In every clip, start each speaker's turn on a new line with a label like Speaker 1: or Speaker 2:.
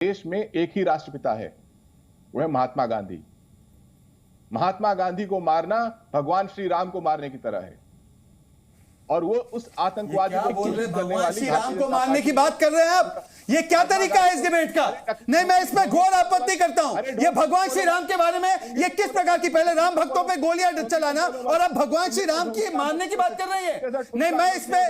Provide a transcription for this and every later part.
Speaker 1: देश में एक ही राष्ट्रपिता है, वो है महात्मा गांधी। महात्मा गांधी को मारना भगवान श्री राम को मारने की तरह है। और वो उस आतंकवादी को
Speaker 2: बोल रहे भगवान श्री राम को मारने की बात कर रहे हैं आप? ये क्या तरीका है इस डिबेट का? नहीं, मैं इसमें घोर आपत्ति करता हूं। ये भगवान श्री राम के बारे में ये किस प्रकार की, पहले राम भक्तों पे गोलियां चलाना और अब भगवान श्री राम की मारने की बात कर रही है। नहीं, मैं इसमें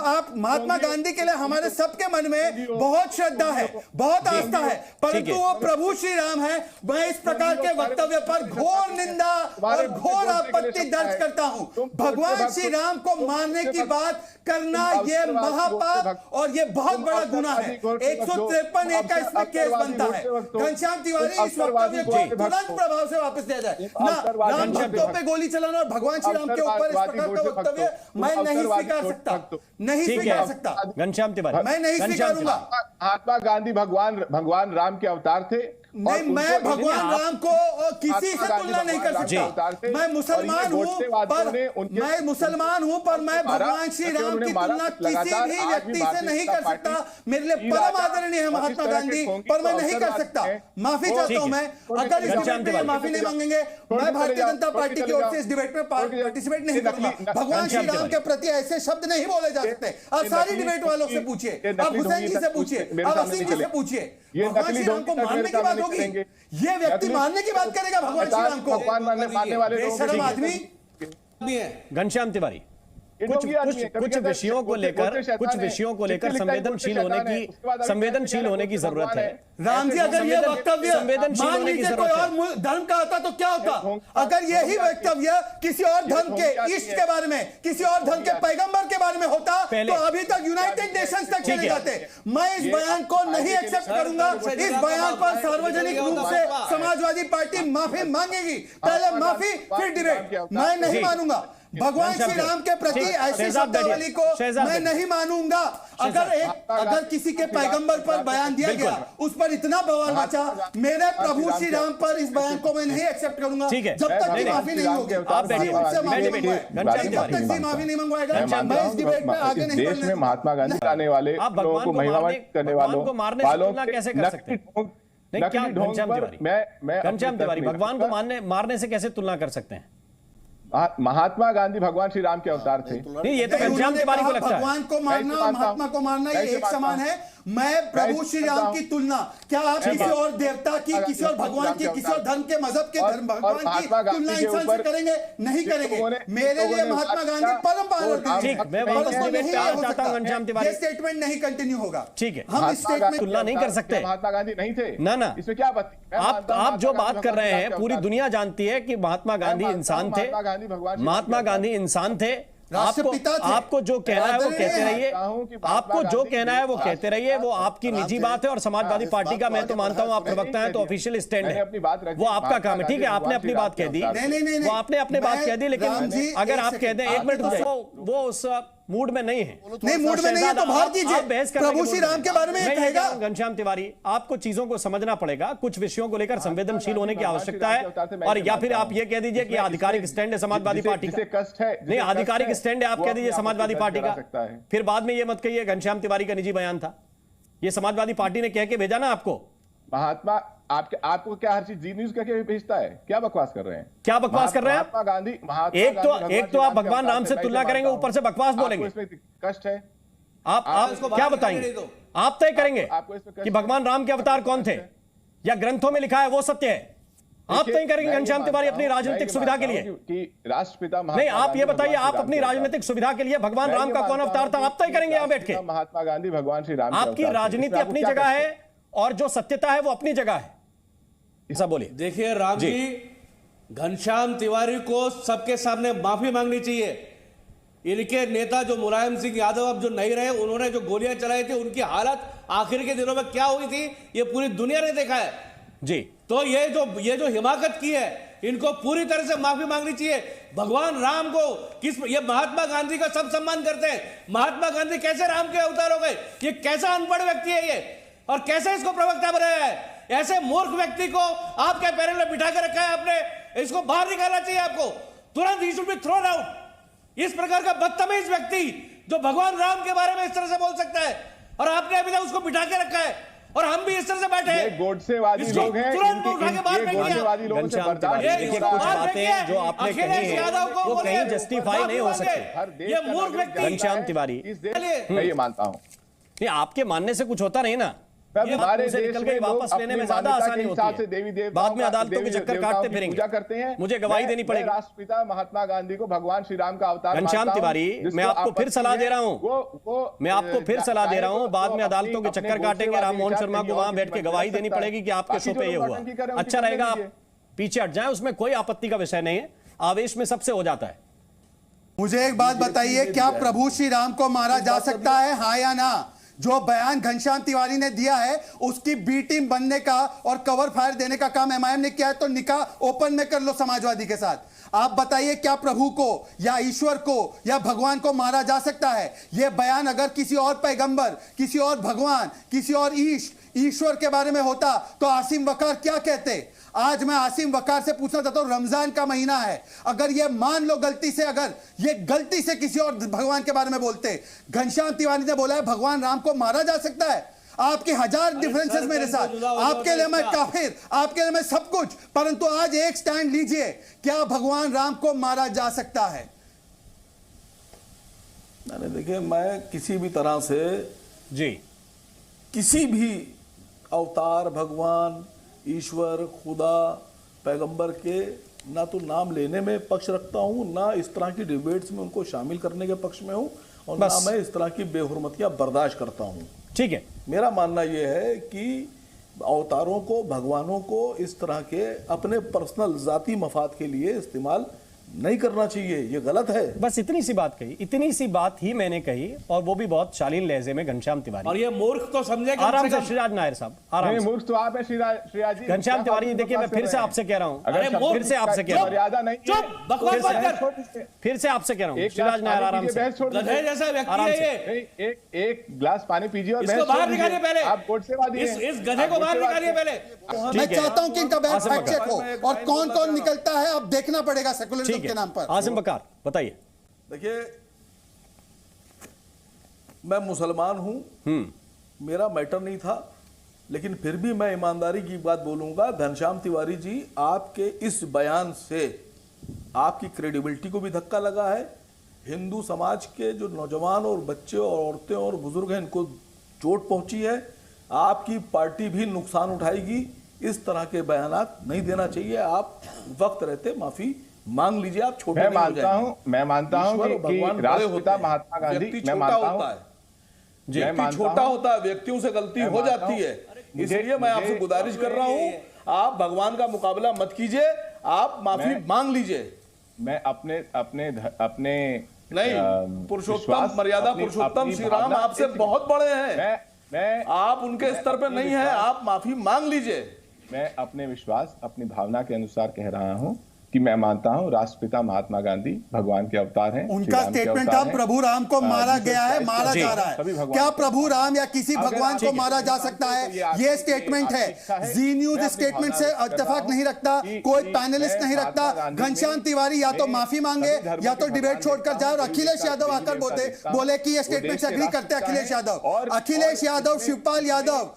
Speaker 2: आप महात्मा गांधी के लिए हमारे सबके मन में बहुत श्रद्धा है, बहुत आस्था है, परंतु वो प्रभु श्री राम है। मैं इस प्रकार के वक्तव्य पर घोर निंदा और घोर आपत्ति दर्ज करता हूं। भगवान श्री राम को मारने की बात करना ये महापाप और ये बहुत बड़ा गुनाह है। 153 का इसमें केस बनता है। घनश्याम तिवारी, इस वक्तव्य को तुरंत प्रभाव से वापस दिया जाए ना। राम भक्तों पे गोली चलाना और भगवान श्री राम के ऊपर इस प्रकार का वक्तव्य मैं नहीं स्वीकार सकता, नहीं स्वीकार सकता।
Speaker 3: घनश्याम तिवारी,
Speaker 2: मैं नहीं स्वीकारूंगा।
Speaker 1: महात्मा गांधी भगवान राम के अवतार थे।
Speaker 2: नहीं, मैं भगवान राम को किसी से तुलना नहीं कर सकता। मैं मुसलमान हूं, पर मैं भगवान श्री राम की तुलना किसी भी व्यक्ति से नहीं कर सकता। मेरे लिए परम आदरणीय है महात्मा गांधी, पर मैं नहीं कर सकता। माफी चाहता हूं मैं। अगर इस डिबेट में माफी नहीं मांगेंगे, मैं भारतीय जनता पार्टी की ओर से इस डिबेट में पार्टिसिपेट नहीं करूंगा। भगवान श्री राम के प्रति ऐसे शब्द नहीं बोले जा सकते। आप सारी डिबेट वालों से पूछिए, आप हुसैन जी से पूछिए, आप वसीम जी से पूछिए। भगवान श्री राम को मारने की बात होगी, ये व्यक्ति मारने की बात करेगा भगवान श्री राम को?
Speaker 1: मारने वाले
Speaker 2: बेशरम आदमी।
Speaker 3: घनश्याम तिवारी, कुछ विषयों को लेकर संवेदनशील होने की जरूरत है।
Speaker 2: राम जी, अगर ये वक्तव्य मान लीजिए कोई और धर्म का होता तो क्या होता? अगर यही वक्तव्य किसी और धर्म के इष्ट के बारे में, किसी और धर्म के पैगंबर के बारे में होता तो अभी तक यूनाइटेड नेशंस तक चले जाते। मैं इस बयान को नहीं एक्सेप्ट करूंगा। इस बयान पर सार्वजनिक रूप से समाजवादी पार्टी माफी मांगेगी। पहले माफी, फिर डिबेट। मैं नहीं मानूंगा भगवान श्री राम के प्रति ऐसी शब्दावली को, मैं नहीं मानूंगा। अगर किसी के पैगंबर पर बयान दिया गया, उस पर इतना बवाल मचा, मेरे प्रभु श्री राम पर इस बयान को मैं नहीं एक्सेप्ट करूंगा जब तक की माफी नहीं होगी। जब तक माफी नहीं मंगवाएगा, मैं इस डिबेट में आगे नहीं
Speaker 1: देश में महात्मा गांधी आने वाले लोगों को महिमामंडित करने वालों को
Speaker 3: कैसे कर सकते हैं? घनश्याम तिवारी, भगवान को मारने से कैसे तुलना कर सकते हैं?
Speaker 1: महात्मा गांधी भगवान श्री राम के अवतार थे।
Speaker 3: नहीं, ये तो घनश्याम तिवारी को लगता है।
Speaker 2: भगवान को मारना और महात्मा को मारना ये एक समान है। मैं प्रभु श्री राम की तुलना, क्या आप किसी और देवता की, किसी और भगवान की, किसी और धर्म के, मजहब के भगवान की तुलना इंसान से करेंगे? नहीं करेंगे। मेरे लिए महात्मा गांधी परम पावन। ये स्टेटमेंट नहीं कंटिन्यू होगा।
Speaker 3: ठीक है,
Speaker 2: हम इस स्टेटमेंट
Speaker 3: तुलना नहीं कर सकते।
Speaker 1: महात्मा गांधी नहीं थे
Speaker 3: ना,
Speaker 1: इसमें क्या बात?
Speaker 3: आप जो बात कर रहे हैं, पूरी दुनिया जानती है कि महात्मा गांधी इंसान थे। महात्मा गांधी इंसान थे। आपको जो कहना है वो कहते रहिए, आपको जो कहना है वो कहते रहिए। वो आपकी निजी बात है और समाजवादी पार्टी का, मैं तो मानता हूं आप प्रवक्ता हैं तो ऑफिशियल स्टैंड है, वो आपका काम है। ठीक है, आपने अपनी बात कह दी, वो आपने अपनी बात कह दी, लेकिन अगर आप कहते हैं, एक मिनट, वो उस मूड में नहीं है।
Speaker 2: नहीं, मूड में नहीं है तो बाहर कीजिए। प्रभु श्री राम के बारे में कहेगा।
Speaker 3: घनश्याम तिवारी, आपको चीजों को समझना पड़ेगा। कुछ विषयों को लेकर संवेदनशील होने की आवश्यकता है, और या फिर आप ये कह दीजिए कि आधिकारिक स्टैंड है समाजवादी पार्टी का।
Speaker 1: कष्ट है
Speaker 3: नहीं, आधिकारिक स्टैंड है, आप कह दीजिए समाजवादी पार्टी का। फिर बाद में ये मत कहिए घनश्याम तिवारी का निजी बयान था। ये समाजवादी पार्टी ने कह के भेजा ना आपको।
Speaker 1: महात्मा आपको क्या हर चीज जी न्यूज करके भेजता है? क्या बकवास कर रहे हैं?
Speaker 3: क्या बकवास कर रहे हैं?
Speaker 1: महात्मा गांधी,
Speaker 3: एक तो आप भगवान राम से तुलना करेंगे, ऊपर से बकवास बोलेंगे।
Speaker 1: कष्ट है।
Speaker 3: आप क्या बताएंगे? आप तय करेंगे कि भगवान राम के अवतार कौन थे, या ग्रंथों में लिखा है वो सत्य है? आप तय करेंगे घनश्याम तिवारी अपनी राजनीतिक सुविधा के लिए
Speaker 1: कि राष्ट्रपिता
Speaker 3: नहीं, आप ये बताइए, आप अपनी राजनीतिक सुविधा के लिए भगवान राम का कौन अवतार था, आप तय करेंगे यहां बैठ के?
Speaker 1: महात्मा गांधी भगवान श्री राम।
Speaker 3: आपकी राजनीति अपनी जगह है और जो सत्यता है वो अपनी जगह है। ऐसा बोलिए।
Speaker 4: देखिए राम जी, घनश्याम तिवारी को सबके सामने माफी मांगनी चाहिए। इनके नेता जो मुलायम सिंह यादव अब जो नहीं रहे, उन्होंने जो गोलियां चलाई थी, उनकी हालत आखिर के दिनों में क्या हुई थी, ये पूरी दुनिया ने देखा है
Speaker 3: जी।
Speaker 4: तो ये जो हिमाकत की है, इनको पूरी तरह से माफी मांगनी चाहिए। भगवान राम को ये महात्मा गांधी का सब सम्मान करते हैं। महात्मा गांधी कैसे राम के अवतार हो गए? ये कैसा अनपढ़ व्यक्ति है ये, और कैसे इसको प्रवक्ता बनाया है? ऐसे मूर्ख व्यक्ति को आपके पैनल में बिठा के रखा है आपने। इसको बाहर निकालना चाहिए आपको तुरंत। He should be thrown out. इस प्रकार का बदतमीज व्यक्ति जो भगवान राम के बारे में इस तरह से बोल सकता है, और आपने अभी तक उसको बिठा के रखा है। और हम भी इस तरह से बैठे
Speaker 1: ये गोडसेवादी लोग हैं,
Speaker 4: तुरंत उठा के बाहर फेंकिए।
Speaker 1: गोडसेवादी लोगों से
Speaker 3: घनश्याम
Speaker 1: बर्दाश्त
Speaker 3: तिवारी,
Speaker 1: नहीं
Speaker 3: देखिए
Speaker 1: हो
Speaker 3: कुछ
Speaker 1: रहा है।
Speaker 3: बातें जो आपने कही
Speaker 4: अखिलेश यादव
Speaker 3: है
Speaker 4: को
Speaker 3: वो
Speaker 4: बोलिए,
Speaker 3: कहीं जस्टिफाई नहीं हो सकती।
Speaker 1: हर देश
Speaker 4: ये
Speaker 1: का
Speaker 4: मूर्ख
Speaker 1: नागरिक
Speaker 4: व्यक्ति-
Speaker 1: जानता
Speaker 3: घनश्याम
Speaker 1: है,
Speaker 3: तिवारी।
Speaker 1: इस देश मैं ये मानता हूँ।
Speaker 3: नहीं, आपके मानने से कुछ होता नहीं ना,
Speaker 1: हमारे
Speaker 3: हमारे
Speaker 1: देश
Speaker 3: निकल
Speaker 1: में
Speaker 3: के
Speaker 1: लोग
Speaker 3: वापस लेने में
Speaker 1: अपनी
Speaker 3: ज्यादा
Speaker 1: मान्यता
Speaker 3: आसानी
Speaker 1: के
Speaker 3: होती
Speaker 1: हिसाब से
Speaker 3: है।
Speaker 1: देवी देवताओं
Speaker 3: बाद में अदालतों के
Speaker 1: देवी
Speaker 3: चक्कर
Speaker 1: देवताओं
Speaker 3: काटते
Speaker 1: की
Speaker 3: फिरेंगे।
Speaker 1: पूजा करते हैं।
Speaker 3: मुझे गवाही
Speaker 1: मैं-
Speaker 3: देनी पड़ेगी।
Speaker 1: मैं राष्ट्रपिता महात्मा गांधी को भगवान श्री राम का अवतार
Speaker 3: घनश्याम
Speaker 1: मानता हूं,
Speaker 3: तिवारी,
Speaker 1: जिसको
Speaker 3: मैं आपको फिर
Speaker 1: आपत्ति
Speaker 3: सलाह
Speaker 1: है,
Speaker 3: दे रहा हूं।
Speaker 1: वो
Speaker 3: मैं आपको फिर सलाह दे रहा हूं, बाद में अदालतों के
Speaker 1: अपने
Speaker 3: चक्कर काटेंगे, राम मोहन
Speaker 1: विचार
Speaker 3: शर्मा को
Speaker 1: कहीं
Speaker 3: वहां
Speaker 1: और
Speaker 3: बैठ के
Speaker 1: किसी
Speaker 3: गवाही
Speaker 1: मंच
Speaker 3: देनी
Speaker 1: सकता है।
Speaker 3: पड़ेगी कि आपके
Speaker 1: बाकी
Speaker 3: शो
Speaker 1: जो
Speaker 3: पे ये
Speaker 1: लोग
Speaker 3: हुआ।
Speaker 1: नौटंकी कर रहे हैं, उनकी
Speaker 3: अच्छा
Speaker 1: करने
Speaker 3: रहेगा आप
Speaker 1: दीजिए।
Speaker 3: पीछे हट जाएं, उसमें कोई आपत्ति का विषय नहीं है, आवेश में सबसे हो जाता है।
Speaker 2: मुझे एक बात बताइए, क्या प्रभु श्री राम को मारा जा सकता है, हाँ या ना? जो बयान घनश्याम तिवारी ने दिया है उसकी बी टीम बनने का और कवर फायर देने का काम एमआईएम ने किया है, तो निकाह ओपन में कर लो समाजवादी के साथ। आप बताइए, क्या प्रभु को या ईश्वर को या भगवान को मारा जा सकता है? यह बयान अगर किसी और पैगंबर, किसी और भगवान, किसी और ईश्वर के बारे में होता तो आसिम वकार क्या कहते? आज मैं आसिम वकार से पूछना चाहता हूं, रमजान का महीना है, अगर ये मान लो गलती से, अगर ये गलती से किसी और भगवान के बारे में बोलते, घनश्याम तिवारी ने बोला है भगवान राम को मारा जा सकता है। आपके हजार डिफरेंसेस मेरे साथ, आपके लिए मैं काफिर, आपके लिए मैं सब कुछ, परंतु आज एक स्टैंड लीजिए, क्या भगवान राम को मारा जा सकता है?
Speaker 5: देखिए, मैं किसी भी तरह से
Speaker 3: जी
Speaker 5: किसी भी अवतार, भगवान, ईश्वर, खुदा, पैगंबर के ना तो नाम लेने में पक्ष रखता हूं, ना इस तरह की डिबेट्स में उनको शामिल करने के पक्ष में हूं, और ना मैं इस तरह की बेहुरमतियां बर्दाश्त करता हूं।
Speaker 3: ठीक है,
Speaker 5: मेरा मानना यह है कि अवतारों को, भगवानों को इस तरह के अपने पर्सनल जाती मफाद के लिए इस्तेमाल नहीं करना चाहिए, ये गलत है।
Speaker 3: बस इतनी सी बात कही, इतनी सी बात ही मैंने कही, और वो भी बहुत शालीन लहजे में घनश्याम तिवारी।
Speaker 4: और ये मूर्ख तो समझे
Speaker 3: आराम से श्रीराज नायर साहब, आराम से।
Speaker 1: मूर्ख तो आप है श्रीराज जी।
Speaker 3: घनश्याम तिवारी, देखिए मैं फिर से आपसे कह रहा हूं, फिर से आपसे कह रहा हूं,
Speaker 1: मर्यादा नहीं,
Speaker 4: चुप, बकवास मत कर।
Speaker 3: फिर से आपसे कह रहा हूं, श्रीराज नायर आराम से।
Speaker 4: गधे जैसा व्यक्ति है ये।
Speaker 1: एक गिलास पानी पीजिए और
Speaker 4: इसको बाहर निकालिए पहले।
Speaker 1: आप गोडसेवादी हैं।
Speaker 4: इस गधे को बाहर निकालिए पहले।
Speaker 2: मैं चाहता हूं कि इनका बैठ फैक्ट चेक हो, और कौन कौन निकलता है अब देखना पड़ेगा सेकुलरिज्म के नाम पर।
Speaker 3: आसिम वकार बताइए।
Speaker 5: देखिए, मैं मुसलमान हूं, मेरा मैटर नहीं था, लेकिन फिर भी मैं ईमानदारी की बात बोलूंगा। घनश्याम तिवारी जी, आपके इस बयान से आपकी क्रेडिबिलिटी को भी धक्का लगा है। हिंदू समाज के जो नौजवान और बच्चे और औरतें और बुजुर्ग हैं, इनको चोट पहुंची है। आपकी पार्टी भी नुकसान उठाएगी। इस तरह के बयानात नहीं देना चाहिए। आप वक्त रहते माफी मांग लीजिए। आप छोटे
Speaker 1: मैं
Speaker 5: नहीं हो
Speaker 1: मानता
Speaker 5: जाएंगे।
Speaker 1: हूं, मैं मानता हूं
Speaker 5: ईश्वर और
Speaker 1: कि
Speaker 5: भगवान बड़े
Speaker 1: राष्ट्रपिता
Speaker 5: होते हैं।
Speaker 1: महात्मा गांधी,
Speaker 5: व्यक्ति
Speaker 1: मैं
Speaker 5: छोटा
Speaker 1: मानता हूं,
Speaker 5: होता है,
Speaker 1: मैं
Speaker 5: व्यक्ति
Speaker 1: मानता
Speaker 5: छोटा
Speaker 1: हूं,
Speaker 5: होता है, व्यक्तियों से गलती
Speaker 1: मैं
Speaker 5: हो
Speaker 1: मानता
Speaker 5: जाती
Speaker 1: हूं।
Speaker 5: है।
Speaker 1: मुझे-
Speaker 5: इसलिए मैं आपसे
Speaker 1: मुझे-
Speaker 5: गुजारिश कर रहा हूं, आप भगवान का मुकाबला मत कीजिए, आप माफी मांग लीजिए।
Speaker 1: मैं अपने
Speaker 5: नहीं, पुरुषोत्तम, मर्यादा पुरुषोत्तम श्री राम आपसे बहुत बड़े हैं।
Speaker 1: मैं
Speaker 5: आप उनके स्तर पे नहीं है, आप माफी मांग लीजिए।
Speaker 1: मैं अपने विश्वास, अपनी भावना के अनुसार कह रहा हूं कि मैं मानता हूं राष्ट्रपिता महात्मा गांधी भगवान के अवतार हैं।
Speaker 2: उनका स्टेटमेंट था प्रभु राम को मारा गया है, मारा जा रहा
Speaker 1: सभी
Speaker 2: है।
Speaker 1: भगवान
Speaker 2: क्या प्रभु राम या किसी भगवान को मारा जा सकता है? ये स्टेटमेंट है। जी न्यूज स्टेटमेंट से इत्तेफाक नहीं रखता, कोई पैनलिस्ट नहीं रखता। घनश्याम तिवारी या तो माफी मांगे या तो डिबेट छोड़कर जाए। और अखिलेश यादव आकर बोले कि ये स्टेटमेंट से एग्री करते हैं। अखिलेश यादव, शिवपाल यादव,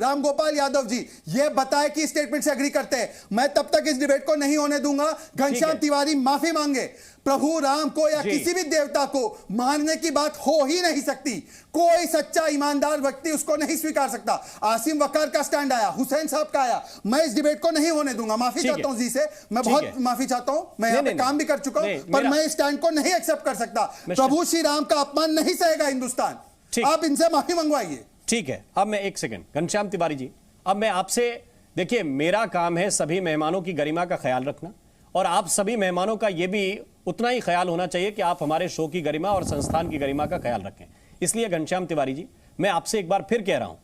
Speaker 2: राम गोपाल यादव जी, ये बताए कि स्टेटमेंट से एग्री करते हैं। मैं तब तक इस डिबेट को नहीं होने दूंगा। घनश्याम तिवारी माफी मांगे। प्रभु राम को या किसी भी देवता को मारने की बात हो ही नहीं सकती। कोई सच्चा ईमानदार व्यक्ति उसको नहीं स्वीकार सकता। आसिम वकार का स्टैंड आया, हुसैन साहब का आया। मैं इस डिबेट को नहीं होने दूंगा। माफी चाहता हूं जी से, मैं बहुत माफी चाहता हूं। मैं यहां पे काम भी कर चुका हूं, पर मैं इस स्टैंड को नहीं एक्सेप्ट कर सकता। प्रभु श्री राम का अपमान नहीं सहेगा हिंदुस्तान। आप इनसे माफी मंगवाइए।
Speaker 3: ठीक है, अब मैं एक सेकंड, घनश्याम तिवारी जी, अब मैं आपसे, देखिए मेरा काम है सभी मेहमानों की गरिमा का ख्याल रखना, और आप सभी मेहमानों का यह भी उतना ही ख्याल होना चाहिए कि आप हमारे शो की गरिमा और संस्थान की गरिमा का ख्याल रखें। इसलिए घनश्याम तिवारी जी, मैं आपसे एक बार फिर कह रहा हूं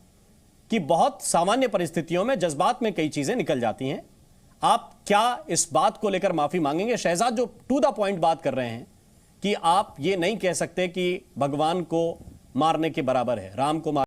Speaker 3: कि बहुत सामान्य परिस्थितियों में जज्बात में कई चीजें निकल जाती हैं। आप क्या इस बात को लेकर माफी मांगेंगे? शहजाद जो टू द पॉइंट बात कर रहे हैं कि आप ये नहीं कह सकते कि भगवान को मारने के बराबर है, राम को